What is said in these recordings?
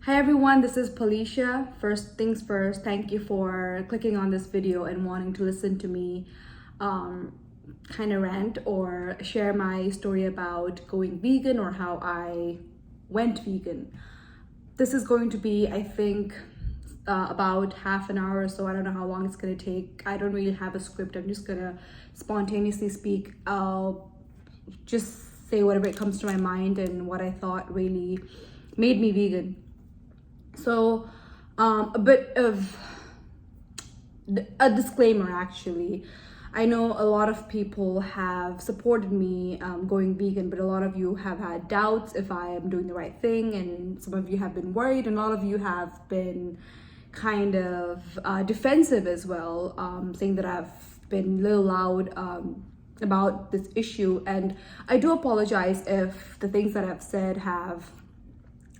Hi everyone, this is Palisha. First things first, thank you for clicking on this video and wanting to listen to me kind of rant or share my story about going vegan or how I went vegan. This is going to be, I think, about half an hour or so. I don't know how long it's going to take. I don't really have a script. I'm just going to spontaneously speak. I'll just say whatever it comes to my mind and what I thought really made me vegan. So a bit of a disclaimer actually. I know a lot of people have supported me going vegan, but a lot of you have had doubts if I am doing the right thing, and some of you have been worried, and a lot of you have been kind of defensive as well, saying that I've been a little loud about this issue. And I do apologize if the things that I've said have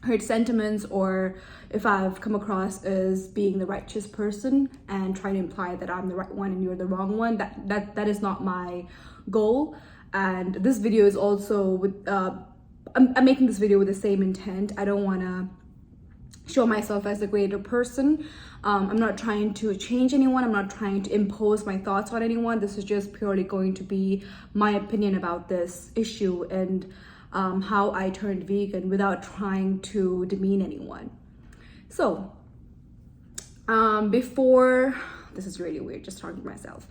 hurt sentiments, or if I've come across as being the righteous person and trying to imply that I'm the right one and you're the wrong one. That is not my goal. And this video is also with I'm making this video with the same intent. I don't want to show myself as a greater person. I'm not trying to change anyone. I'm not trying to impose my thoughts on anyone. This is just purely going to be my opinion about this issue and how I turned vegan without trying to demean anyone. So before, this is really weird just talking to myself,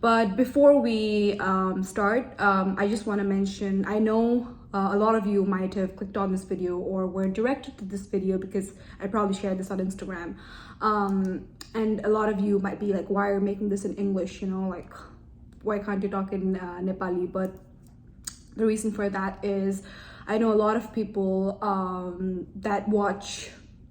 but before we start, I just want to mention, I know a lot of you might have clicked on this video or were directed to this video because I probably shared this on Instagram, and a lot of you might be like, why are you making this in English, you know, like why can't you talk in Nepali? But the reason for that is I know a lot of people that watch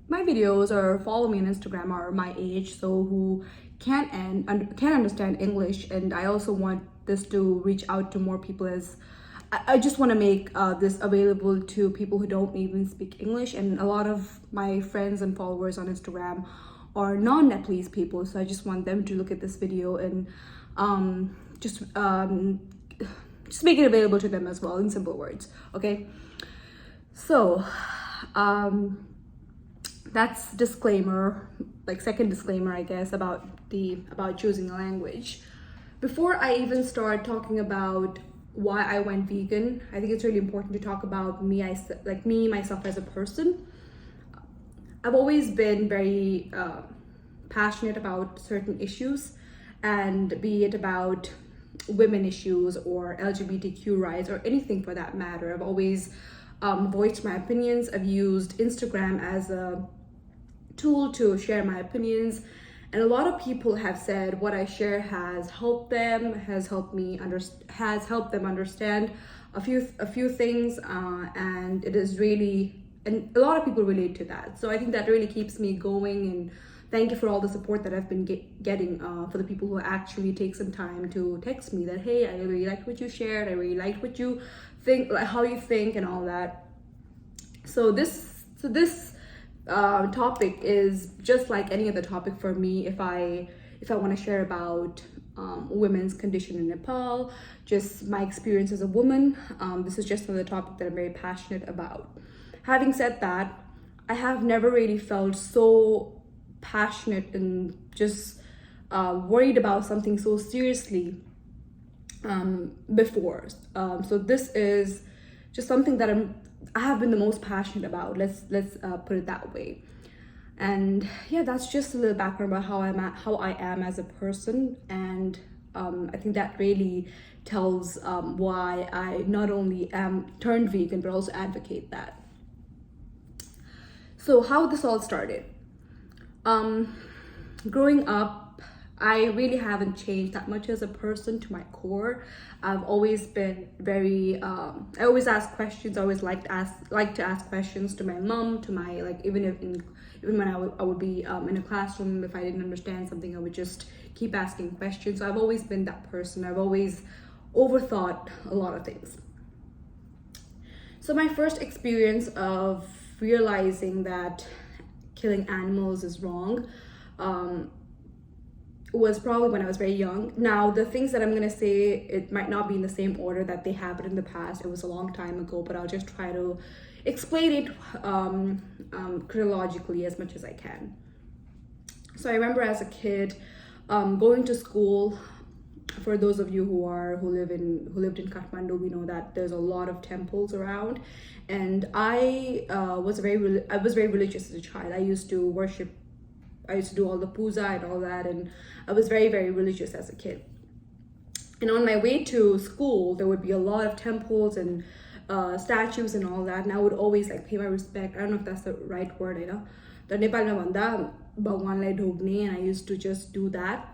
my videos or follow me on Instagram are my age, so who can't understand English, and I also want this to reach out to more people, as I just want to make this available to people who don't even speak English. And a lot of my friends and followers on Instagram are non-Nepalese people, so I just want them to look at this video and just make it available to them as well, in simple words. Okay, so that's disclaimer, like second disclaimer, I guess, about choosing a language. Before I even start talking about why I went vegan, I think it's really important to talk about myself as a person. I've always been very passionate about certain issues, and be it about women issues or LGBTQ rights or anything for that matter. I've always voiced my opinions. I've used Instagram as a tool to share my opinions, and a lot of people have said what I share has helped them, has helped them understand a few things, and it is really, and a lot of people relate to that. So I think that really keeps me going, and thank you for all the support that I've been getting, for the people who actually take some time to text me that, hey, I really liked what you shared, I really liked what you think, like how you think and all that. So this topic is just like any other topic for me. If I want to share about women's condition in Nepal, just my experience as a woman, this is just another topic that I'm very passionate about. Having said that, I have never really felt so passionate and just worried about something so seriously before. So this is just something that I have been the most passionate about. Let's put it that way. And yeah, that's just a little background about how I am as a person, and I think that really tells why I not only am turned vegan but also advocate that. So how this all started. Growing up, I really haven't changed that much as a person to my core. I've always been very, I always ask questions. I always like to ask questions to my mom, to my, like, even when I would be in a classroom, if I didn't understand something, I would just keep asking questions. So I've always been that person. I've always overthought a lot of things. So my first experience of realizing that killing animals is wrong was probably when I was very young. Now, the things that I'm gonna say, it might not be in the same order that they happened in the past. It was a long time ago, but I'll just try to explain it chronologically as much as I can. So I remember as a kid going to school. For those of you who lived in Kathmandu, we know that there's a lot of temples around, and I was very religious as a child. I used to worship. I used to do all the puja and all that, and I was very, very religious as a kid. And on my way to school, there would be a lot of temples and statues and all that, and I would always like pay my respect. I don't know if that's the right word, you know. The Nepalma bhanda bhagwanlai dhogne, and I used to just do that.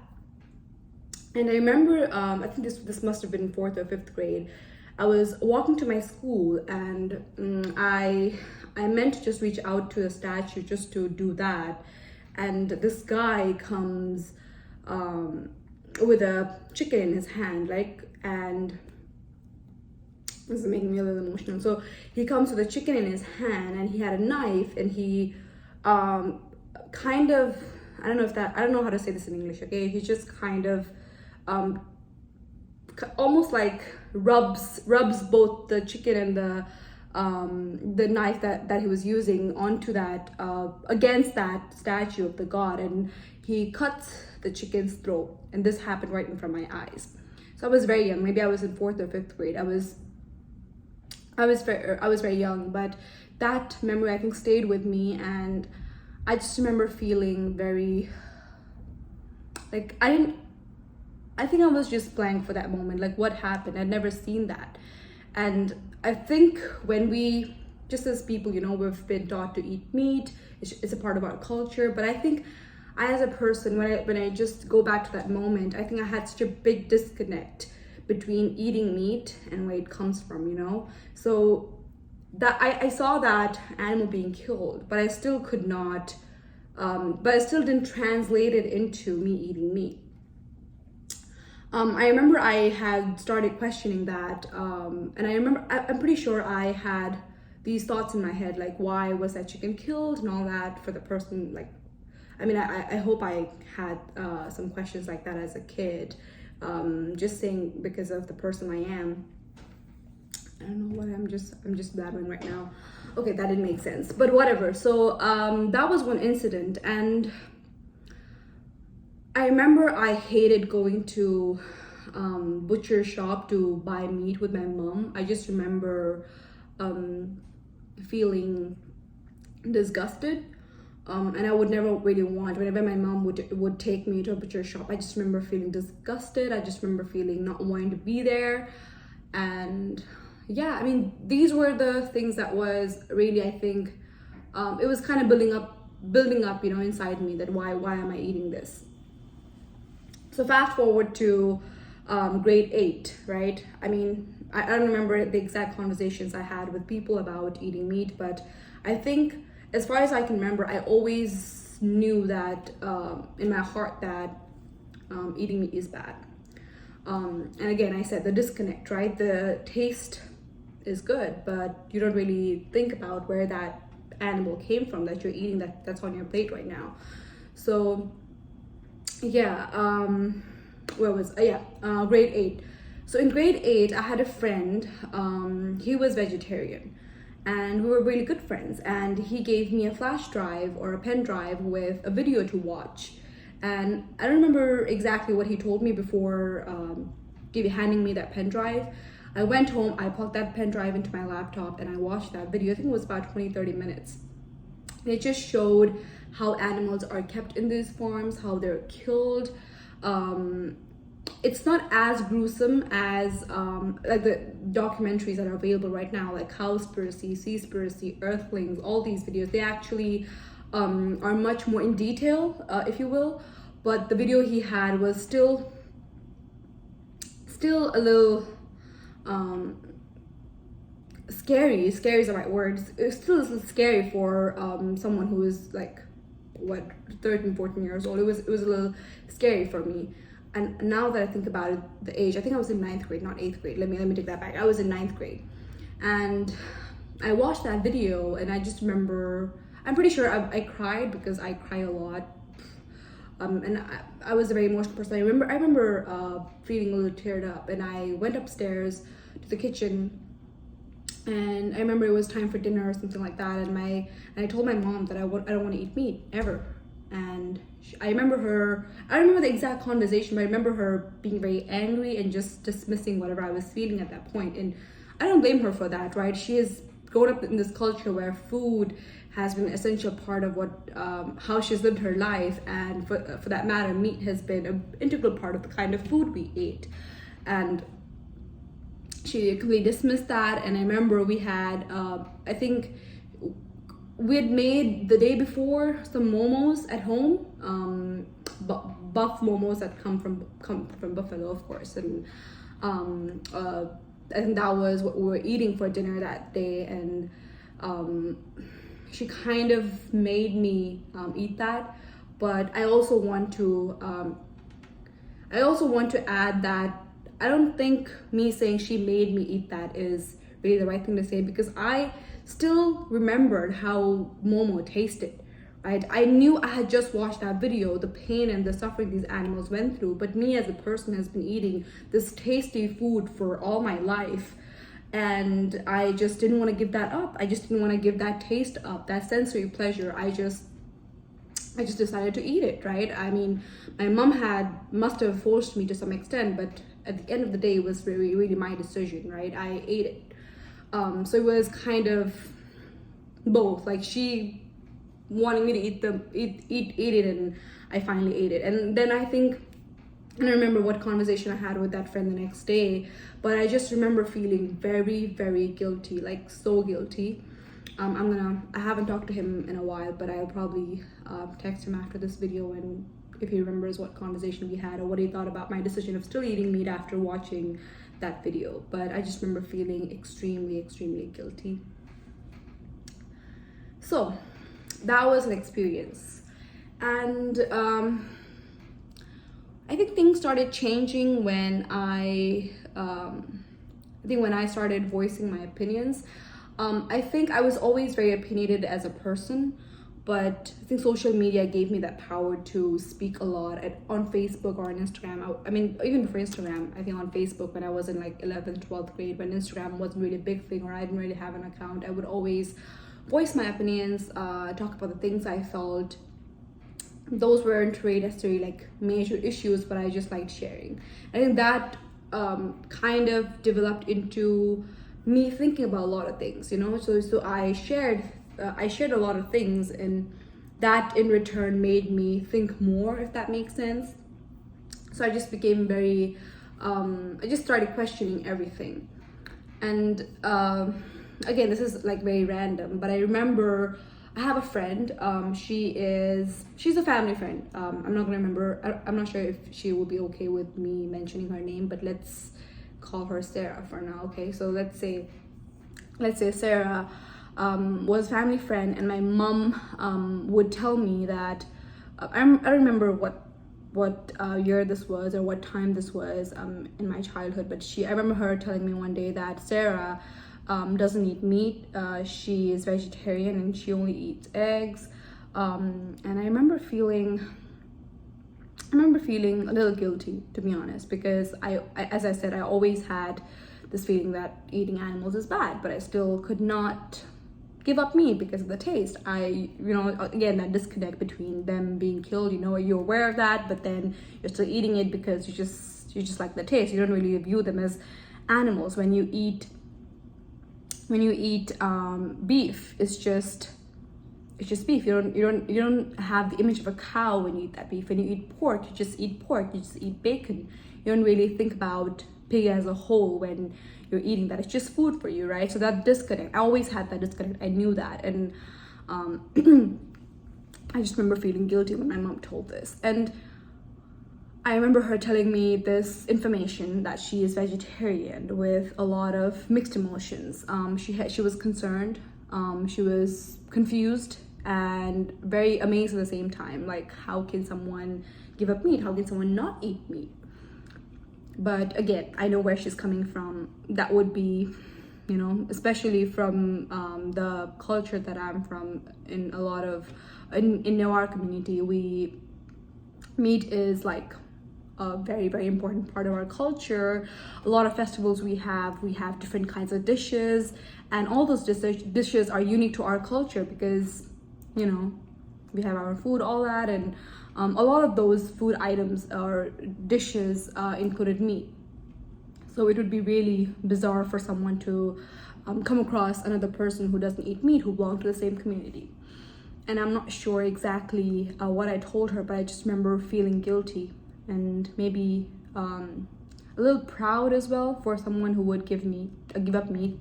And I remember, I think this must have been 4th or 5th grade. I was walking to my school, and I meant to just reach out to the statue just to do that. And this guy comes with a chicken in his hand, like, and this is making me a little emotional. So he comes with a chicken in his hand, and he had a knife, and he kind of, I don't know how to say this in English, okay? He just kind of almost like rubs both the chicken and the knife that he was using onto that against that statue of the god, and he cuts the chicken's throat, and this happened right in front of my eyes. So I was very young. Maybe I was in 4th or 5th grade. I was very young, but that memory I think stayed with me, and I just remember feeling very like I think I was just blank for that moment. Like, what happened? I'd never seen that. And I think when we, just as people, you know, we've been taught to eat meat, it's a part of our culture. But I think I, as a person, when I just go back to that moment, I think I had such a big disconnect between eating meat and where it comes from, you know? So that I saw that animal being killed, but I still could not, but I still didn't translate it into me eating meat. I remember I had started questioning that, and I remember, I'm pretty sure I had these thoughts in my head, like, why was that chicken killed and all that for the person, like, I mean, I hope I had some questions like that as a kid, just saying because of the person I am. I don't know what, I'm just blabbering right now. Okay, that didn't make sense, but whatever. So that was one incident, and I remember I hated going to butcher shop to buy meat with my mom. I just remember feeling disgusted, and I would never really want, whenever my mom would take me to a butcher shop, I just remember feeling disgusted. I just remember feeling not wanting to be there. And yeah, I mean, these were the things that was really, I think, it was kind of building up, you know, inside me, that why am I eating this? So fast forward to grade 8, right? I mean, I don't remember the exact conversations I had with people about eating meat, but I think, as far as I can remember, I always knew that in my heart that eating meat is bad. And again, I said the disconnect, right? The taste is good, but you don't really think about where that animal came from that you're eating, that's on your plate right now. So yeah, grade 8. So in grade 8, I had a friend, he was vegetarian, and we were really good friends, and he gave me a flash drive or a pen drive with a video to watch. And I don't remember exactly what he told me before handing me that pen drive. I went home, I plugged that pen drive into my laptop, and I watched that video. I think it was about 20-30 minutes. And it just showed how animals are kept in these farms, how they're killed. It's not as gruesome as like the documentaries that are available right now, like Cowspiracy, Seaspiracy, Earthlings, all these videos. They actually are much more in detail, if you will. But the video he had was still a little scary is the right word. It's still a little scary for someone who is like, what, 13, 14 years old. It was a little scary for me. And now that I think about it, the age, I think I was in 9th grade, not 8th grade. Let me take that back. I was in 9th grade. And I watched that video, and I just remember, I'm pretty sure I cried, because I cry a lot. And I was a very emotional person. I remember feeling a little teared up, and I went upstairs to the kitchen, And I remember it was time for dinner or something like that, and I told my mom that I don't want to eat meat ever. And I remember the exact conversation, but I remember her being very angry and just dismissing whatever I was feeling at that point. And I don't blame her for that, right? She has grown up in this culture where food has been an essential part of how she's lived her life, and for that matter, meat has been an integral part of the kind of food we ate. And she completely dismissed that. And I remember we had, I think we had made the day before some momos at home, buff momos that come from Buffalo, of course. And I think that was what we were eating for dinner that day. And she kind of made me eat that. But I also want to add that I don't think me saying she made me eat that is really the right thing to say, because I still remembered how momo tasted, right? I knew I had just watched that video, the pain and the suffering these animals went through, but me as a person has been eating this tasty food for all my life, and I just didn't want to give that up. I just didn't want to give that taste up, that sensory pleasure. I just decided to eat it, right? I mean, my mom must have forced me to some extent, but at the end of the day, it was really, really my decision, right? I ate it. So it was kind of both, like she wanting me to eat it, and I finally ate it. And then I don't remember what conversation I had with that friend the next day, but I just remember feeling very, very guilty, like so guilty. I haven't talked to him in a while, but I'll probably text him after this video, and if he remembers what conversation we had or what he thought about my decision of still eating meat after watching that video. But I just remember feeling extremely, extremely guilty. So that was an experience. And I think things started changing when I started voicing my opinions. I think I was always very opinionated as a person, but I think social media gave me that power to speak a lot on Facebook or on Instagram. I mean, even before Instagram, I think on Facebook when I was in like 11th, 12th grade, when Instagram wasn't really a big thing or I didn't really have an account, I would always voice my opinions, talk about the things I felt. Those weren't really necessarily like major issues, but I just liked sharing. I think that kind of developed into me thinking about a lot of things, so I shared a lot of things, and that in return made me think more, if that makes sense. So I just became very I just started questioning everything. And again, this is like very random, but I remember I have a friend, she's a family friend. I'm not sure if she will be okay with me mentioning her name, but let's call her Sarah for now. Okay, so let's say Sarah was a family friend, and my mom would tell me that I don't remember what year this was or what time this was in my childhood, but I remember her telling me one day that Sarah doesn't eat meat, she is vegetarian and she only eats eggs, and I remember feeling a little guilty, to be honest, because I as I said, I always had this feeling that eating animals is bad, but I still could not give up meat because of the taste. Again, that disconnect between them being killed, you're aware of that, but then you're still eating it because you just like the taste. You don't really view them as animals. When you eat beef, it's just beef. You don't have the image of a cow when you eat that beef. When you eat pork, you just eat pork. You just eat bacon. You don't really think about pig as a whole when you're eating that. It's just food for you, right? So that disconnect, I always had that disconnect. I knew that, and I just remember feeling guilty when my mom told this. And I remember her telling me this information that she is vegetarian with a lot of mixed emotions. She was concerned, she was confused, and very amazed at the same time. Like, how can someone give up meat? How can someone not eat meat? But again, I know where she's coming from. That would be, especially from the culture that I'm from. In our community, meat is like a very, very important part of our culture. A lot of festivals we have different kinds of dishes, and all those dishes are unique to our culture because, you know, we have our food, all that, and a lot of those food items or dishes included meat. So it would be really bizarre for someone to come across another person who doesn't eat meat, who belongs to the same community. And I'm not sure exactly what I told her, but I just remember feeling guilty and maybe a little proud as well for someone who would give up meat.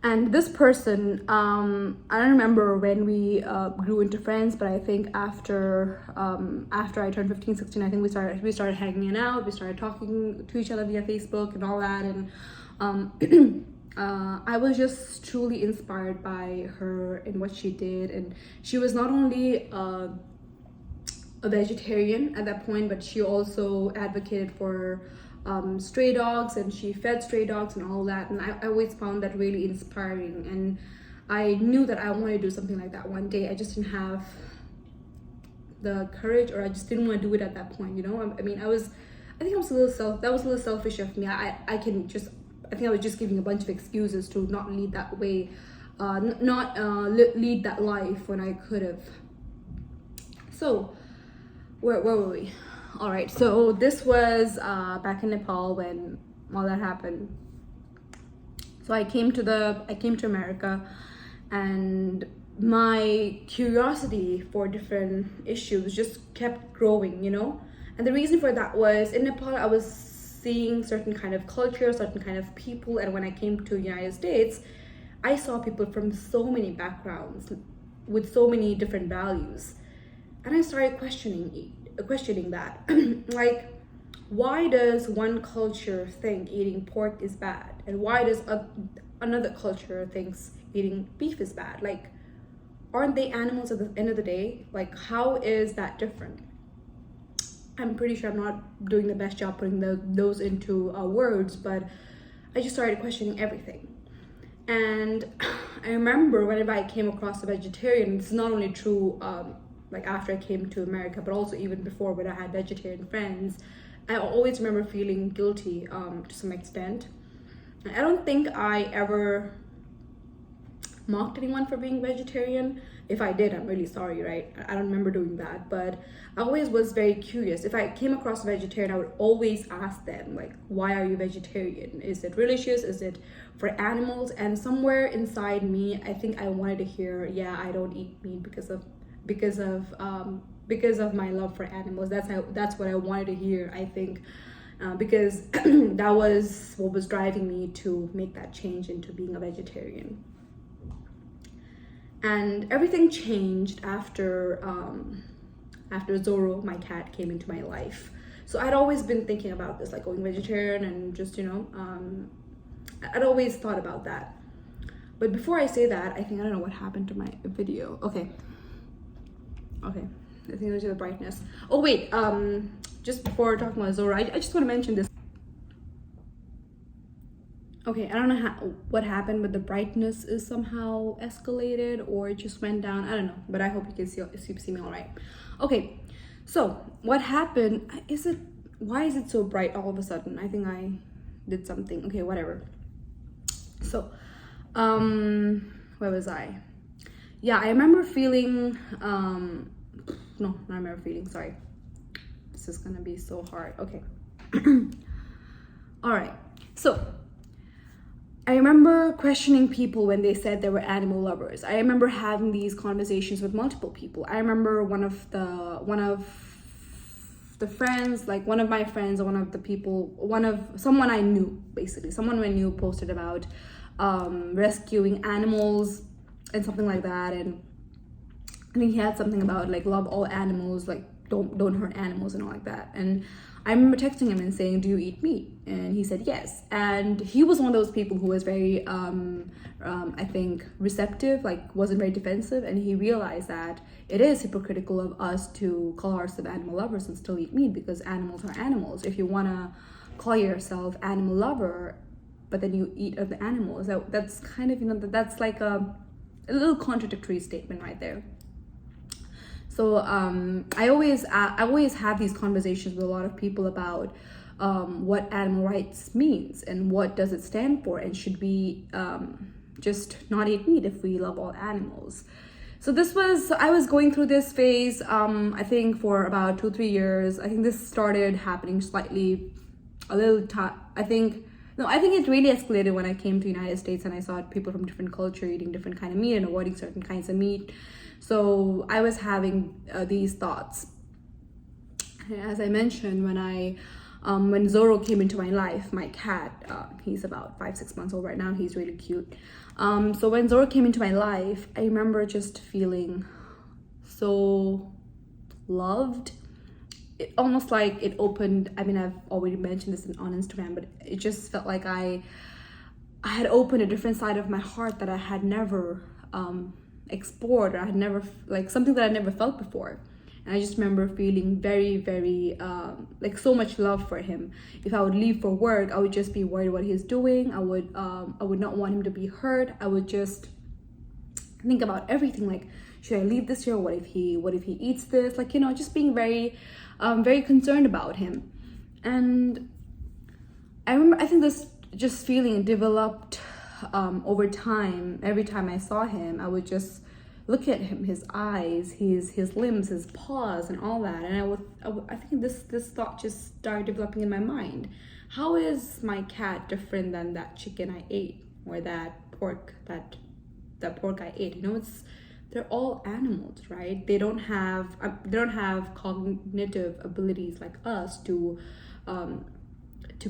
And this person, I don't remember when we grew into friends, but I think after I turned 15, 16, I think we started hanging out, we started talking to each other via Facebook and all that, and I was just truly inspired by her and what she did. And she was not only a vegetarian at that point, but she also advocated for stray dogs, and she fed stray dogs and all that, and I always found that really inspiring, and I knew that I wanted to do something like that one day. I just didn't have the courage, or I just didn't want to do it at that point, you know. I think I was a little selfish of me. I think I was just giving a bunch of excuses to not lead that way, lead that life when I could have. So where were we? All right, so this was back in Nepal when all that happened. So I came to America, and my curiosity for different issues just kept growing, you know. And the reason for that was, in Nepal I was seeing certain kind of culture, certain kind of people, and when I came to the United States, I saw people from so many backgrounds with so many different values, and I started questioning that. Like, why does one culture think eating pork is bad, and why does another culture thinks eating beef is bad? Like, aren't they animals at the end of the day? Like, how is that different? I'm pretty sure I'm not doing the best job putting those into words, but I just started questioning everything. And I remember whenever I came across a vegetarian, it's not only true like after I came to America, but also even before, when I had vegetarian friends, I always remember feeling guilty to some extent. I don't think I ever mocked anyone for being vegetarian. If I did, I'm really sorry, right? I don't remember doing that, but I always was very curious. If I came across a vegetarian, I would always ask them, like, why are you vegetarian? Is it religious? Is it for animals? And somewhere inside me, I think I wanted to hear, yeah, I don't eat meat because of my love for animals. That's what I wanted to hear, I think, because that was what was driving me to make that change into being a vegetarian. And everything changed after Zoro, my cat, came into my life. So I'd always been thinking about this, like going vegetarian, and just, you know, I'd always thought about that. But before I say that, I don't know what happened to my video. Okay, I think it was the brightness. Oh wait, just before talking about Zoro, I just want to mention this. Okay, I don't know what happened, but the brightness is somehow escalated, or it just went down. I don't know, but I hope you can see me all right. Okay, so what happened? Why is it so bright all of a sudden? I think I did something. Okay, whatever. So, where was I? Yeah, I remember feeling. No, I remember feeling. Sorry, this is gonna be so hard. Okay. All right. So, I remember questioning people when they said they were animal lovers. I remember having these conversations with multiple people. I remember one of the friends, like one of my friends, or someone I knew, basically someone I knew, posted about rescuing animals and something like that. And I think he had something about like love all animals, like don't hurt animals and all like that. And I remember texting him and saying, do you eat meat? And he said yes. And he was one of those people who was very, I think, receptive, like wasn't very defensive. And he realized that it is hypocritical of us to call ourselves animal lovers and still eat meat, because animals are animals. If you want to call yourself animal lover, but then you eat other animals, that's kind of, you know, that's like a little contradictory statement right there. So I always have these conversations with a lot of people about what animal rights means and what does it stand for, and should we just not eat meat if we love all animals. So I was going through this phase, I think for about 2-3 years. I think this started happening slightly, I think it really escalated when I came to the United States and I saw people from different culture eating different kind of meat and avoiding certain kinds of meat. So I was having these thoughts. As I mentioned, when Zorro came into my life, my cat, he's about 5-6 months old right now. He's really cute. So when Zorro came into my life, I remember just feeling so loved. It almost like it opened, I mean, I've already mentioned this on Instagram, but it just felt like I had opened a different side of my heart that I had never explored, or I had never, like, something that I never felt before. And I just remember feeling very, very, like, so much love for him. If I would leave for work, I would just be worried what he's doing. I would not want him to be hurt. I would just think about everything, like, should I leave this here? What if he eats this? Like, just being very, very concerned about him. And I think this just feeling developed over time. Every time I saw him, I would just look at him, his eyes, his limbs, his paws, and all that. And I think this thought just started developing in my mind. How is my cat different than that chicken I ate, or that pork I ate? They're all animals, right? They don't have cognitive abilities like us to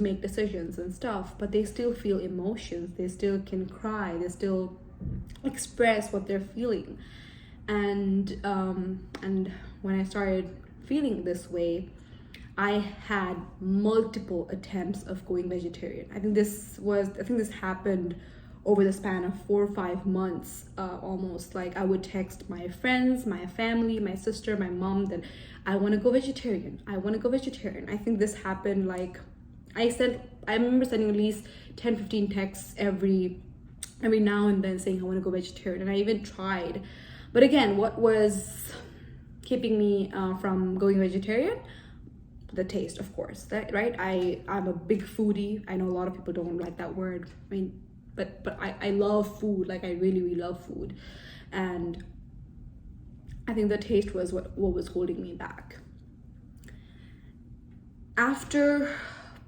make decisions and stuff, but they still feel emotions. They still can cry. They still express what they're feeling. And when I started feeling this way, I had multiple attempts of going vegetarian. I think this happened over the span of 4 or 5 months, almost. Like, I would text my friends, my family, my sister, my mom, that I want to go vegetarian. I think this happened, like, I remember sending at least 10-15 texts every now and then saying I want to go vegetarian. And I even tried, but again, what was keeping me from going vegetarian? The taste, of course, right? I'm a big foodie. I know a lot of people don't like that word. I mean, but I love food. Like, I really, really love food. And I think the taste was what was holding me back. After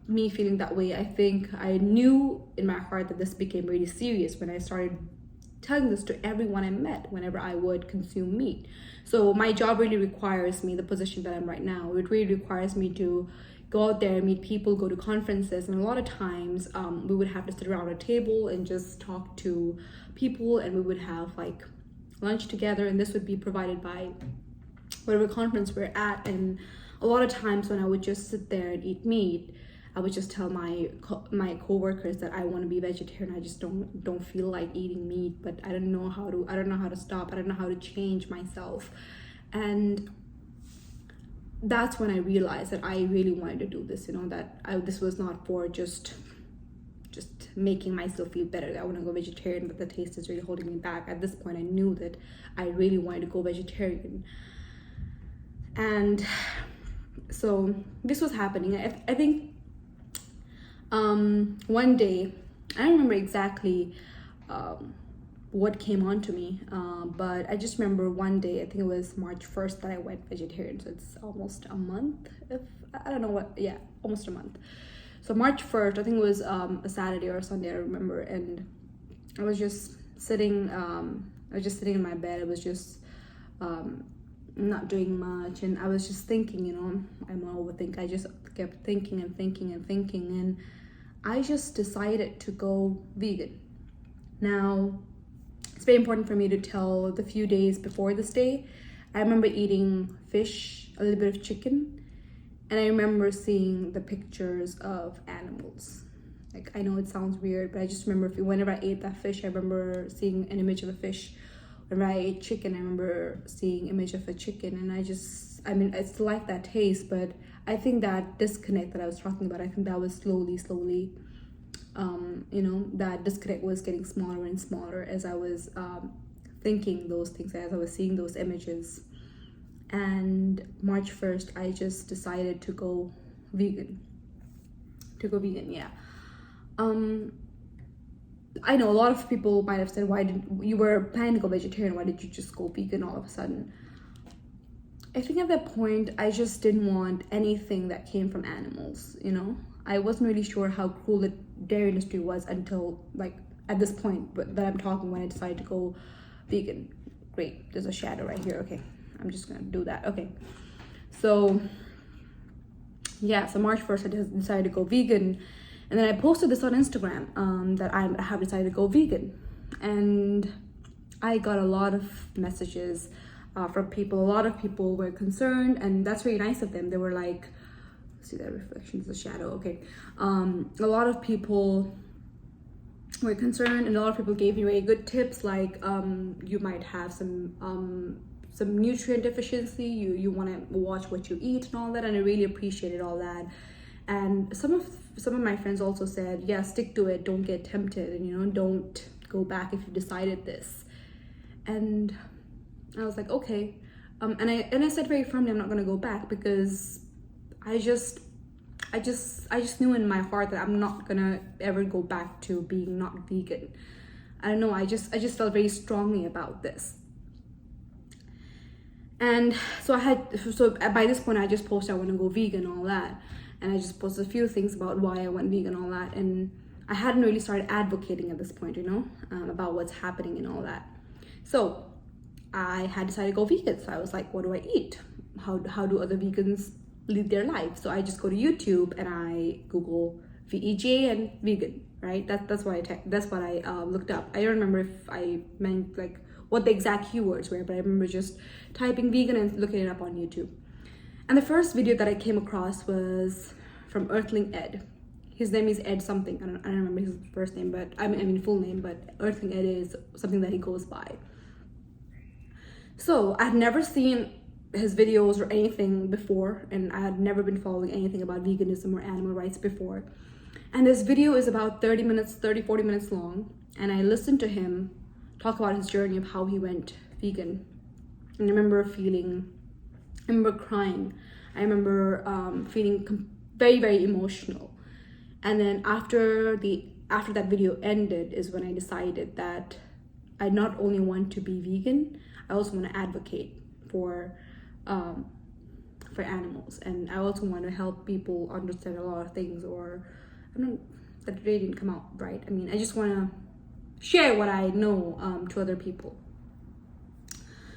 me feeling that way, I think I knew in my heart that this became really serious when I started telling this to everyone I met whenever I would consume meat. So my job really requires me, the position that I'm right now, it really requires me to go out there, meet people, go to conferences, and a lot of times we would have to sit around a table and just talk to people, and we would have like lunch together, and this would be provided by whatever conference we're at. And a lot of times when I would just sit there and eat meat, I would just tell my coworkers that I want to be vegetarian. I just don't feel like eating meat, but I don't know how to stop. I don't know how to change myself. And that's when I realized that I really wanted to do this, this was not for just making myself feel better, that I want to go vegetarian, but the taste is really holding me back. At this point, I knew that I really wanted to go vegetarian. And so this was happening. I think one day, I don't remember exactly what came on to me, but I just remember one day, I think it was March 1st, that I went vegetarian. So it's almost a month, almost a month. So March 1st, I think it was a Saturday or Sunday, I remember, and I was just sitting in my bed. I was just not doing much, and I was just thinking, I'm an overthinker. I just kept thinking, and I just decided to go vegan. Now, it's very important for me to tell the few days before this day. I remember eating fish, a little bit of chicken, and I remember seeing the pictures of animals. Like, I know it sounds weird, but I just remember whenever I ate that fish, I remember seeing an image of a fish. Whenever I ate chicken, I remember seeing image of a chicken, and I still like that taste, but I think that disconnect that I was talking about, I think that was slowly, that disconnect was getting smaller and smaller as I was thinking those things, as I was seeing those images. and March 1st I just decided to go vegan. Yeah. I know a lot of people might have said, why did you were planning to go vegetarian, why did you just go vegan all of a sudden? I think at that point I just didn't want anything that came from animals, you know. I wasn't really sure how cruel the dairy industry was until like at this point that I'm talking, when I decided to go vegan. Great, there's a shadow right here. Okay, I'm just gonna do that. Okay, so yeah, so March 1st I just decided to go vegan, and then I posted this on Instagram that I have decided to go vegan, and I got a lot of messages from people. A lot of people were concerned, and that's really nice of them. They were like, see that reflection is a shadow. Okay, a lot of people were concerned, and a lot of people gave me very good tips, like you might have some nutrient deficiency, you want to watch what you eat and all that, and I really appreciated all that. And some of my friends also said, yeah, stick to it, don't get tempted, and you know, don't go back if you decided this. And I was like, okay, and I said very firmly I'm not going to go back, because I just knew in my heart that I'm not gonna ever go back to being not vegan. I don't know, I just felt very strongly about this. And so by this point I just posted I want to go vegan, all that, and I just posted a few things about why I went vegan, all that, and I hadn't really started advocating at this point, you know, about what's happening and all that. So I had decided to go vegan. So I was like, what do I eat? How do other vegans live their life? So I just go to YouTube and I Google VEJ and vegan, right? That's what I looked up. I don't remember if I meant like what the exact keywords were, but I remember just typing vegan and looking it up on YouTube. And the first video that I came across was from Earthling Ed. His name is Ed something. I don't remember his first name, but I mean full name, but Earthling Ed is something that he goes by. So I've never seen his videos or anything before, and I had never been following anything about veganism or animal rights before. And this video is about 40 minutes long, and I listened to him talk about his journey of how he went vegan. And I remember crying. I remember feeling very, very emotional. And then after that video ended is when I decided that I not only want to be vegan, I also want to advocate for animals, and I also want to help people understand a lot of things, or I don't know, that really didn't come out right. I mean, I just want to share what I know to other people.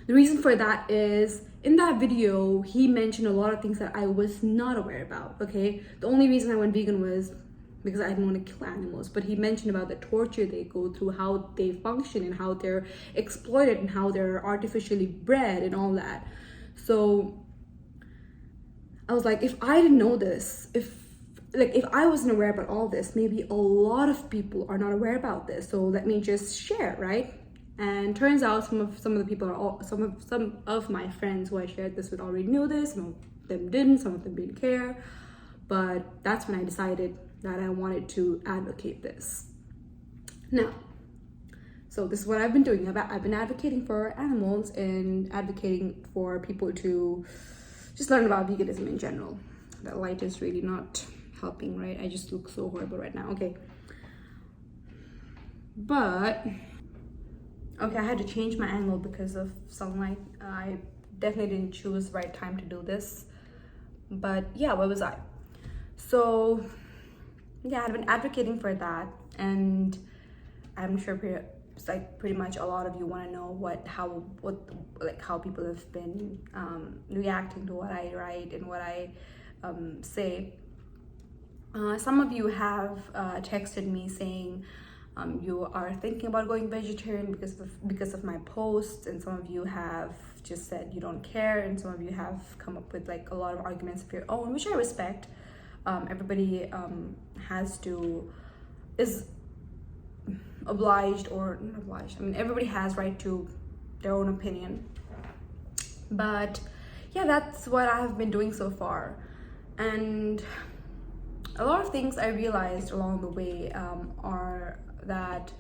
The reason for that is in that video he mentioned a lot of things that I was not aware about. Okay, the only reason I went vegan was because I didn't want to kill animals, but he mentioned about the torture they go through, how they function, and how they're exploited, and how they're artificially bred and all that. So I was like, if I didn't know this, if I wasn't aware about all this, maybe a lot of people are not aware about this, so let me just share, right? And turns out some of the people some of my friends who I shared this with already knew this. Some of them didn't, some of them didn't care, but that's when I decided that I wanted to advocate this. Now, so this is what I've been doing. I've been advocating for animals and advocating for people to just learn about veganism in general. That light is really not helping, right? I just look so horrible right now. Okay. But, okay, I had to change my angle because of sunlight. I definitely didn't choose the right time to do this. But yeah, where was I? So yeah, I've been advocating for that, and I'm sure pretty much a lot of you want to know how people have been reacting to what I write and what I say. Some of you have texted me saying you are thinking about going vegetarian because of my posts, and some of you have just said you don't care, and some of you have come up with like a lot of arguments of your own, which I respect. Everybody is obliged, or not obliged, I mean everybody has right to their own opinion. But yeah, that's what I have been doing so far. And a lot of things I realized along the way are that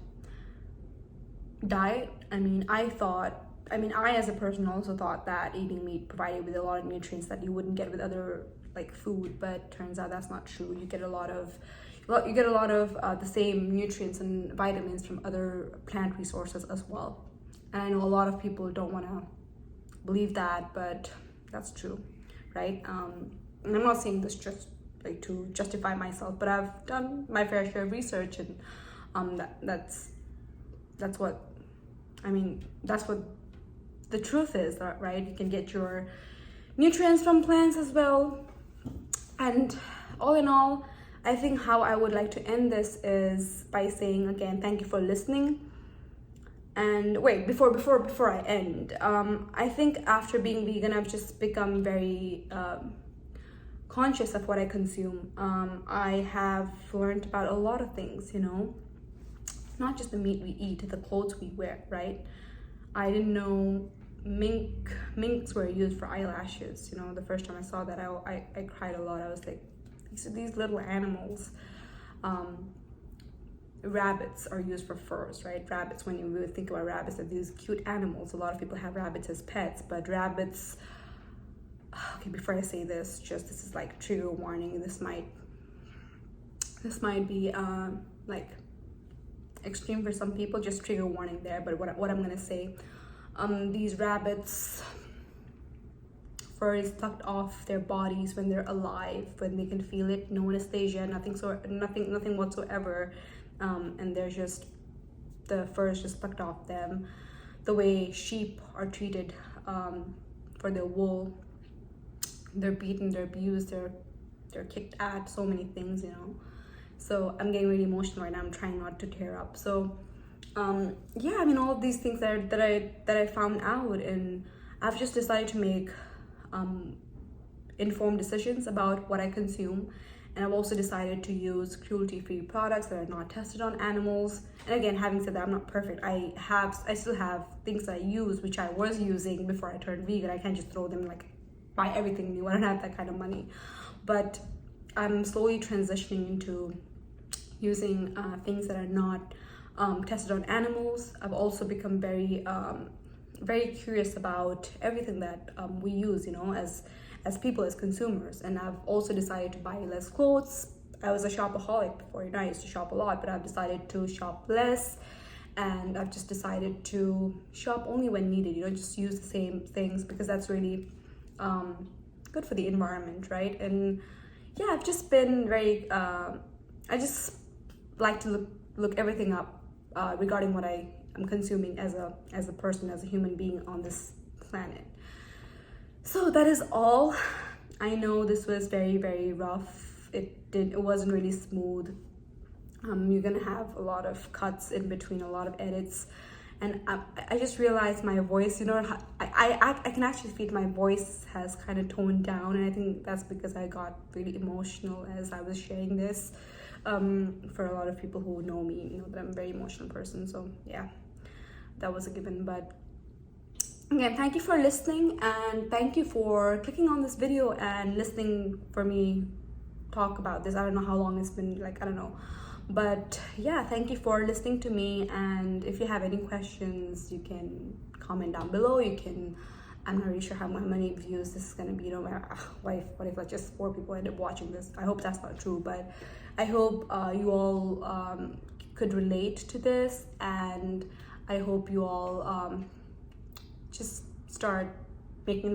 diet, I mean, I thought I mean, I as a person also thought that eating meat provided with a lot of nutrients that you wouldn't get with other like food, but turns out that's not true. You get a lot of the same nutrients and vitamins from other plant resources as well. And I know a lot of people don't want to believe that, but that's true, right? And I'm not saying this just like to justify myself, but I've done my fair share of research, and that's what that's what the truth is, right? You can get your nutrients from plants as well. And all in all, I think how I would like to end this is by saying again, thank you for listening. And wait, before I end, I think after being vegan, I've just become very conscious of what I consume. I have learned about a lot of things, you know, not just the meat we eat, the clothes we wear, right? I didn't know minks were used for eyelashes. You know, the first time I saw that, I cried a lot. I was like, these little animals. Rabbits are used for furs, right? Rabbits, when you really think about rabbits, are these cute animals. A lot of people have rabbits as pets, but rabbits, okay, before I say this, just this is like trigger warning. This might be like extreme for some people, just trigger warning there. But what I'm gonna say, these rabbits' fur is plucked off their bodies when they're alive, when they can feel it, no anesthesia, nothing whatsoever, and they're just, the fur is just plucked off them. The way sheep are treated for their wool, they're beaten, they're abused, they're kicked at, so many things, you know. So I'm getting really emotional right now. I'm trying not to tear up. So yeah, I mean, all of these things that I found out, and I've just decided to make informed decisions about what I consume. And I've also decided to use cruelty-free products that are not tested on animals. And again, having said that, I'm not perfect. I still have things that I use, which I was using before I turned vegan. I can't just throw them, like buy everything new. I don't have that kind of money. But I'm slowly transitioning into using things that are not tested on animals. I've also become very curious about everything that we use, you know, as people, as consumers. And I've also decided to buy less clothes. I was a shopaholic before, you know, I used to shop a lot, but I've decided to shop less, and I've just decided to shop only when needed, you know, just use the same things, because that's really good for the environment, right? And yeah, I've just been very I just like to look everything up regarding what I am consuming as a person, as a human being on this planet. So that is all. I know this was very, very rough. It wasn't really smooth. You're gonna have a lot of cuts in between, a lot of edits, and I just realized my voice, you know, I can actually feel my voice has kind of toned down, and I think that's because I got really emotional as I was sharing this. For a lot of people who know me, you know that I'm a very emotional person, so yeah, that was a given. But again, thank you for listening, and thank you for clicking on this video and listening for me talk about this. I don't know how long it's been, like, I don't know, but yeah, thank you for listening to me. And if you have any questions, you can comment down below. You can, I'm not really sure how many views this is gonna be, you know, what if like just 4 people end up watching this. I hope that's not true, but I hope you all could relate to this, and I hope you all just start making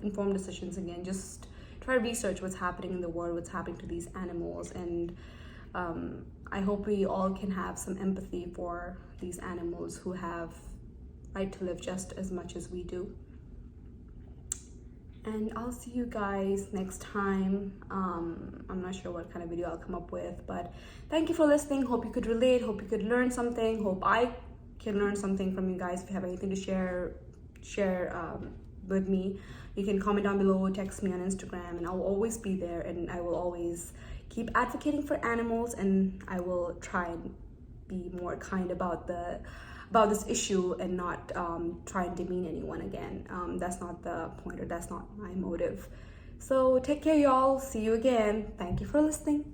informed decisions again. Just try to research what's happening in the world, what's happening to these animals, and I hope we all can have some empathy for these animals who have right to live just as much as we do. And I'll see you guys next time. I'm not sure what kind of video I'll come up with, but thank you for listening. Hope you could relate, hope you could learn something, hope I can learn something from you guys. If you have anything to share with me, you can comment down below, text me on Instagram, and I'll always be there, and I will always keep advocating for animals, and I will try and be more kind about this issue and not try and demean anyone again. That's not the point, or that's not my motive. So take care, y'all. See you again. Thank you for listening.